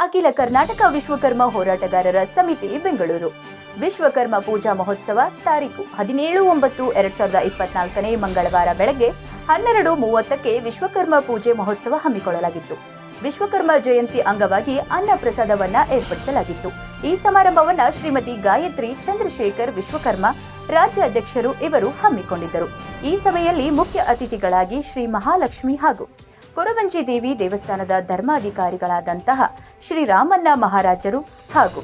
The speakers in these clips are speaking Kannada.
ಅಖಿಲ ಕರ್ನಾಟಕ ವಿಶ್ವಕರ್ಮ ಹೋರಾಟಗಾರರ ಸಮಿತಿ ಬೆಂಗಳೂರು ವಿಶ್ವಕರ್ಮ ಪೂಜಾ ಮಹೋತ್ಸವ ತಾರೀಖು 17/9/2024 ಮಂಗಳವಾರ ಬೆಳಗ್ಗೆ 12:30ಕ್ಕೆ ವಿಶ್ವಕರ್ಮ ಪೂಜೆ ಮಹೋತ್ಸವ ಹಮ್ಮಿಕೊಳ್ಳಲಾಗಿತ್ತು. ವಿಶ್ವಕರ್ಮ ಜಯಂತಿ ಅಂಗವಾಗಿ ಅನ್ನ ಪ್ರಸಾದವನ್ನ ಏರ್ಪಡಿಸಲಾಗಿತ್ತು. ಈ ಸಮಾರಂಭವನ್ನ ಶ್ರೀಮತಿ ಗಾಯತ್ರಿ ಚಂದ್ರಶೇಖರ್ ವಿಶ್ವಕರ್ಮ ರಾಜ್ಯ ಅಧ್ಯಕ್ಷರು ಇವರು ಹಮ್ಮಿಕೊಂಡಿದ್ದರು. ಈ ಸಭೆಯಲ್ಲಿ ಮುಖ್ಯ ಅತಿಥಿಗಳಾಗಿ ಶ್ರೀ ಮಹಾಲಕ್ಷ್ಮಿ ಹಾಗೂ ಕೊರವಂಜಿ ದೇವಿ ದೇವಸ್ಥಾನದ ಧರ್ಮಾಧಿಕಾರಿಗಳಾದಂತಹ ಶ್ರೀರಾಮಣ್ಣ ಮಹಾರಾಜರು ಹಾಗೂ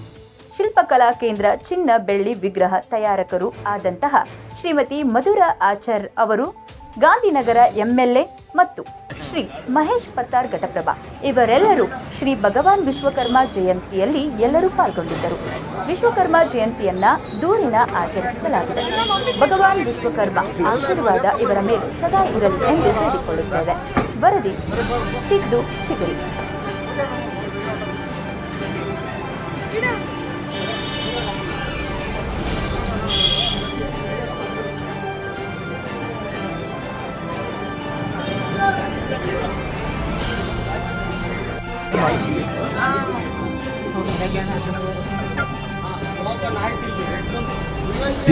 ಶಿಲ್ಪಕಲಾ ಕೇಂದ್ರ ಚಿನ್ನ ಬೆಳ್ಳಿ ವಿಗ್ರಹ ತಯಾರಕರು ಆದಂತಹ ಶ್ರೀಮತಿ ಮಧುರಾ ಆಚಾರ್ ಅವರು, ಗಾಂಧಿನಗರ ಎಂಎಲ್ಎ ಮತ್ತು ಶ್ರೀ ಮಹೇಶ್ ಪತ್ತಾರ್ ಘಟಪ್ರಭಾ ಇವರೆಲ್ಲರೂ ಶ್ರೀ ಭಗವಾನ್ ವಿಶ್ವಕರ್ಮ ಜಯಂತಿಯಲ್ಲಿ ಎಲ್ಲರೂ ಪಾಲ್ಗೊಂಡಿದ್ದರು. ವಿಶ್ವಕರ್ಮ ಜಯಂತಿಯನ್ನ ದೂರಿನ ಆಚರಿಸಲಾಗಿದೆ. ಭಗವಾನ್ ವಿಶ್ವಕರ್ಮ ಆಶೀರ್ವಾದ ಇವರ ಮೇಲೆ ಸದಾ ಇರಲಿ ಎಂದು ಹೇಳಿಕೊಳ್ಳುತ್ತೇವೆ. ವರದಿ ಸಿದ್ದು ಚಿಗುರಿ.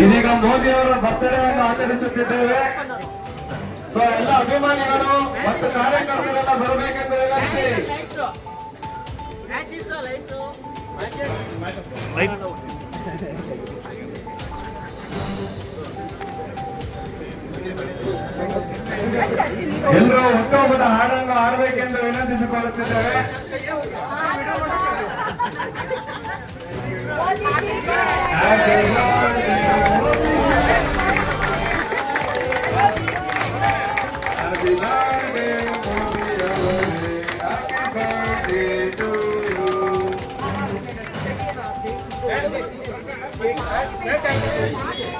ಇದೀಗ ಮೋದಿ ಅವರ ಬರ್ತಡೆಯನ್ನು ಆಚರಿಸುತ್ತಿದ್ದೇವೆ. ಸೊ ಎಲ್ಲ ಅಭಿಮಾನಿಗಳು ಮತ್ತು ಕಾರ್ಯಕರ್ತರೆಲ್ಲ ಬರಬೇಕೆಂದು ವಿನಂತಿ. ಎಲ್ಲರೂ ಹುಟ್ಟುಹಬ್ಬದ ಹಾಡನ್ನು ಆಡಬೇಕೆಂದು ವಿನಂತಿಸಿಕೊಳ್ಳುತ್ತಿದ್ದೇವೆ. Happy birthday to you.